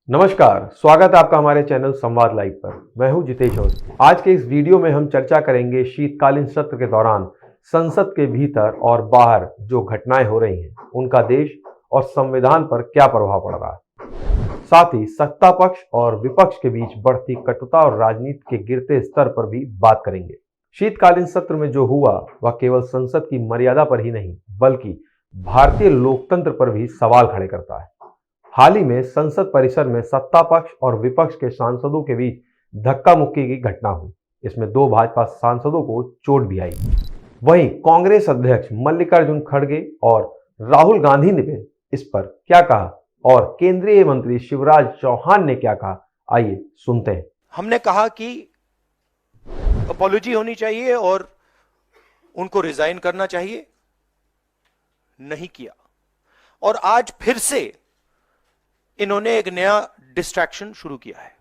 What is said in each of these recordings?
नमस्कार, स्वागत है आपका हमारे चैनल संवाद लाइव पर। मैं हूं जितेश और आज के इस वीडियो में हम चर्चा करेंगे शीतकालीन सत्र के दौरान संसद के भीतर और बाहर जो घटनाएं हो रही हैं उनका देश और संविधान पर क्या प्रभाव पड़ रहा है। साथ ही सत्ता पक्ष और विपक्ष के बीच बढ़ती कटुता और राजनीति के गिरते स्तर पर भी बात करेंगे। शीतकालीन सत्र में जो हुआ वह केवल संसद की मर्यादा पर ही नहीं बल्कि भारतीय लोकतंत्र पर भी सवाल खड़े करता है। हाल ही में संसद परिसर में सत्ता पक्ष और विपक्ष के सांसदों के बीच धक्का मुक्की की घटना हुई। इसमें दो भाजपा सांसदों को चोट भी आई। वहीं कांग्रेस अध्यक्ष मल्लिकार्जुन खड़गे और राहुल गांधी ने इस पर क्या कहा और केंद्रीय मंत्री शिवराज चौहान ने क्या कहा, आइए सुनते हैं। हमने कहा कि अपॉलॉजी होनी चाहिए और उनको रिजाइन करना चाहिए, नहीं किया। और आज फिर से इन्होंने एक नया डिस्ट्रैक्शन शुरू किया है।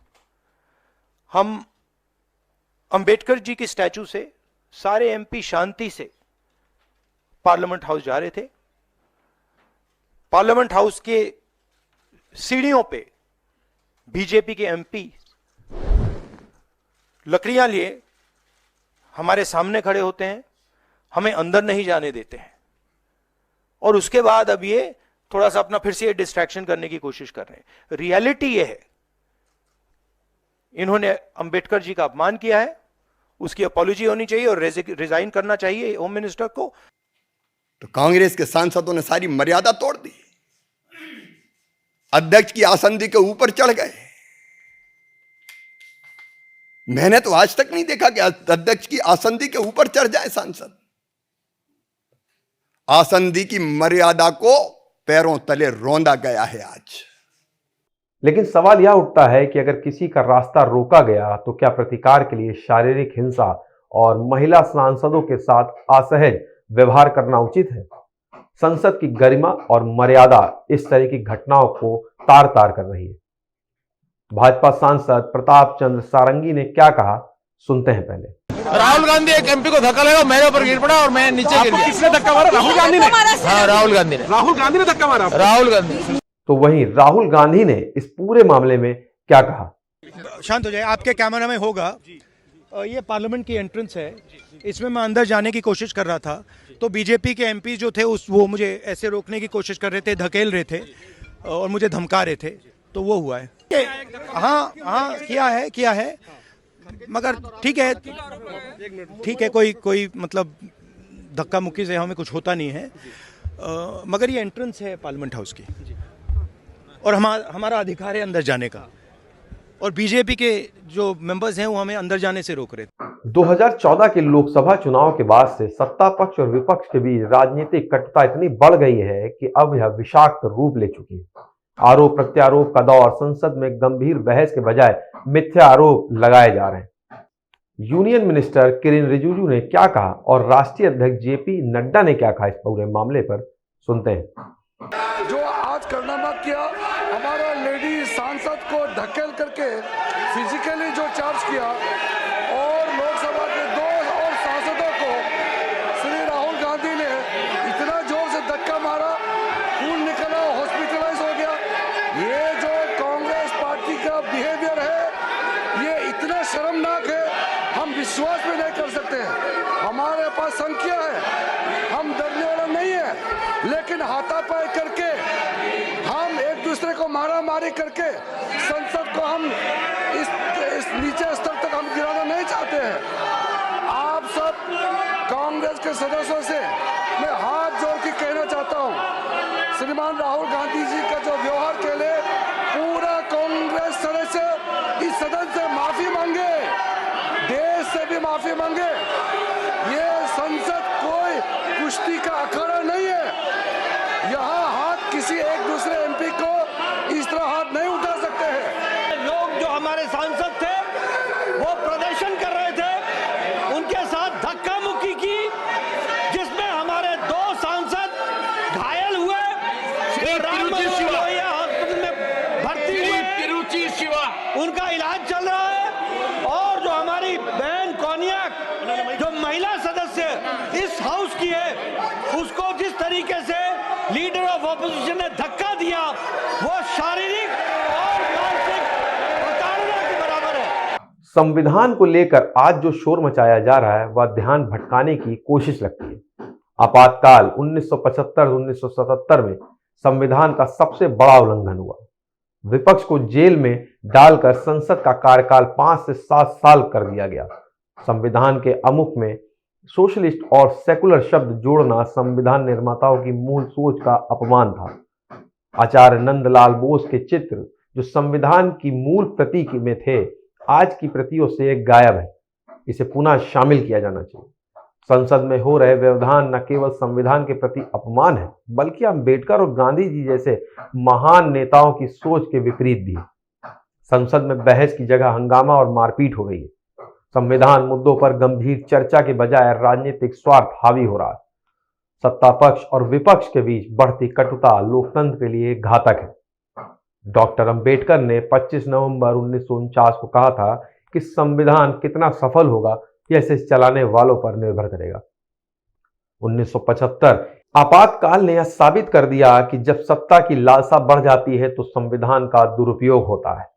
हम अंबेडकर जी की स्टैचू से सारे एमपी शांति से पार्लियामेंट हाउस जा रहे थे। पार्लियामेंट हाउस के सीढ़ियों पे बीजेपी के एमपी लकड़ियां लिए हमारे सामने खड़े होते हैं, हमें अंदर नहीं जाने देते हैं। और उसके बाद अब ये थोड़ा सा अपना फिर से डिस्ट्रैक्शन करने की कोशिश कर रहे हैं। रियलिटी ये है, इन्होंने अंबेडकर जी का अपमान किया है, उसकी अपॉलॉजी होनी चाहिए और रिजाइन करना चाहिए होम मिनिस्टर को। तो कांग्रेस के सांसदों ने सारी मर्यादा तोड़ दी, अध्यक्ष की आसंदी के ऊपर चढ़ गए। मैंने तो आज तक नहीं देखा कि अध्यक्ष की आसंदी के ऊपर चढ़ जाए सांसद। आसंदी की मर्यादा को पैरों तले रौंदा गया है आज। लेकिन सवाल यह उठता है कि अगर किसी का रास्ता रोका गया तो क्या प्रतिकार के लिए शारीरिक हिंसा और महिला सांसदों के साथ असहज व्यवहार करना उचित है? संसद की गरिमा और मर्यादा इस तरह की घटनाओं को तार तार कर रही है। भाजपा सांसद प्रताप चंद्र सारंगी ने क्या कहा, सुनते हैं पहले। राहुल गांधी एक एमपी को धक्का लगा, मेरे ऊपर गिर पड़ा और मैं नीचे गिर गया। किसने धक्का मारा? राहुल गांधी ने। हाँ, राहुल गांधी ने। राहुल गांधी ने धक्का मारा? राहुल गांधी। तो वहीं राहुल गांधी ने इस पूरे मामले में क्या कहा? शांत हो जाए, आपके कैमरा में होगा। ये पार्लियामेंट की एंट्रेंस है, इसमें मैं अंदर जाने की कोशिश कर रहा था तो बीजेपी के एमपी जो थे वो मुझे ऐसे रोकने की कोशिश कर रहे थे, धकेल रहे थे और मुझे धमका रहे थे, तो वो हुआ है। हाँ, किया है मगर ठीक है, कोई मतलब धक्का मुक्की से हमें कुछ होता नहीं है। मगर ये एंट्रेंस है पार्लियामेंट हाउस की और हमारा अधिकार है अंदर जाने का, और बीजेपी के जो मेंबर्स हैं वो हमें अंदर जाने से रोक रहे थे। 2014 के लोकसभा चुनाव के बाद से सत्ता पक्ष और विपक्ष के बीच राजनीतिक कटुता इतनी बढ़ गई है कि अब यह विषाक्त रूप ले चुकी है। आरोप प्रत्यारोप का दौर, संसद में गंभीर बहस के बजाय मिथ्या आरोप लगाए जा रहे हैं। यूनियन मिनिस्टर किरेन रिजिजू ने क्या कहा और राष्ट्रीय अध्यक्ष जेपी नड्डा ने क्या कहा इस पूरे मामले पर, सुनते हैं। जो आज कारनामा किया, हमारा लेडी सांसद को धकेल करके फिजिकली जो चार्ज किया और लोकसभा के दो और सांसदों को श्री राहुल गांधी ने इतना जोर से धक्का मारा, खून निकला, हॉस्पिटलाइज हो गया। ये जो कांग्रेस पार्टी का बिहेवियर है ये इतना शर्मनाक है, हम विश्वास भी नहीं कर सकते हैं। हमारे पास संख्या है, हम डरने वाला नहीं है, लेकिन हाथापाई करके हम एक दूसरे को मारा मारी करके संसद को हम इस नीचे स्तर तक हम गिराना नहीं चाहते हैं। आप सब कांग्रेस के सदस्यों से मैं हाथ जोड़ के कहना चाहता हूं, श्रीमान राहुल गांधी जी का जो व्यवहार के लिए पूरा कांग्रेस सदस्य इस सदन से माफी मांगे, देश से भी माफी मांगे। ये संसद कोई कुश्ती का अखाड़ा नहीं है, यहाँ हाथ किसी एक दूसरे एमपी को इस तरह हाथ नहीं उठा सकते हैं। लोग जो हमारे सांसद थे वो प्रदर्शन कर रहे थे, उनके साथ धक्का मुक्की की, जिसमें हमारे दो सांसद घायल हुए, हॉस्पिटल में भर्ती हुए, उनका इलाज चल रहा है। और जो हमारी बहन कोनियाक जो महिला सदस्य इस हाउस की है, उसको जिस तरीके से लीडर ऑफ ऑपोजिशन ने धक्का दिया वो शारीरिक और मानसिक प्रताड़ना के बराबर है। संविधान को लेकर आज जो शोर मचाया जा रहा है वह ध्यान भटकाने की कोशिश लगती है। आपातकाल 1975-1977 में संविधान का सबसे बड़ा उल्लंघन हुआ। विपक्ष को जेल में डालकर संसद का कार्यकाल 5 से 7 साल कर दिया गया। संविधान के अमुख में सोशलिस्ट और सेकुलर शब्द जोड़ना संविधान निर्माताओं की मूल सोच का अपमान था। आचार्य नंदलाल बोस के चित्र जो संविधान की मूल प्रति में थे, आज की प्रतियों से गायब है। इसे पुनः शामिल किया जाना चाहिए। संसद में हो रहे व्यवधान न केवल संविधान के प्रति अपमान है, बल्कि अम्बेडकर और गांधी जी जैसे महान नेताओं की सोच के विपरीत भी है। संसद में बहस की जगह हंगामा और मारपीट हो रही है। संविधान मुद्दों पर गंभीर चर्चा के बजाय राजनीतिक स्वार्थ हावी हो रहा है। सत्ता पक्ष और विपक्ष के बीच बढ़ती कटुता लोकतंत्र के लिए घातक है। डॉक्टर अंबेडकर ने 25 नवंबर 1949 को कहा था कि संविधान कितना सफल होगा यह इसे चलाने वालों पर निर्भर करेगा। 1975 आपातकाल ने यह साबित कर दिया कि जब सत्ता की लालसा बढ़ जाती है तो संविधान का दुरुपयोग होता है।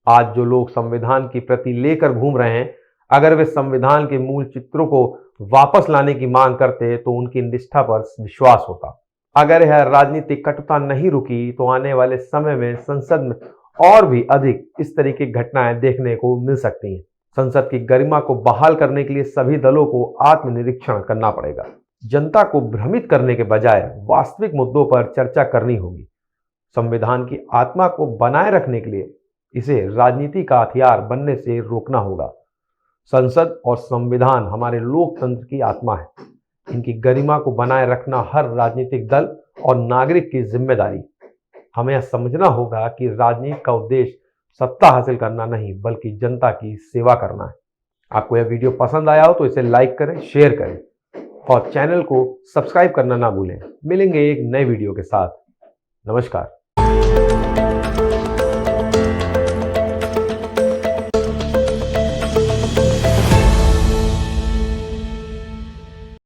आज जो लोग संविधान की प्रति लेकर घूम रहे हैं, अगर वे संविधान के मूल चित्रों को वापस लाने की मांग करते तो उनकी निष्ठा पर विश्वास होता। अगर यह राजनीतिक कटुता नहीं रुकी तो आने वाले समय में संसद में और भी अधिक इस तरह की घटनाएं देखने को मिल सकती हैं। संसद की गरिमा को बहाल करने के लिए सभी दलों को आत्मनिरीक्षण करना पड़ेगा। जनता को भ्रमित करने के बजाय वास्तविक मुद्दों पर चर्चा करनी होगी। संविधान की आत्मा को बनाए रखने के लिए इसे राजनीति का हथियार बनने से रोकना होगा। संसद और संविधान हमारे लोकतंत्र की आत्मा है। इनकी गरिमा को बनाए रखना हर राजनीतिक दल और नागरिक की जिम्मेदारी। हमें यह समझना होगा कि राजनीति का उद्देश्य सत्ता हासिल करना नहीं बल्कि जनता की सेवा करना है। आपको यह वीडियो पसंद आया हो तो इसे लाइक करें, शेयर करें और चैनल को सब्सक्राइब करना ना भूलें। मिलेंगे एक नए वीडियो के साथ। नमस्कार।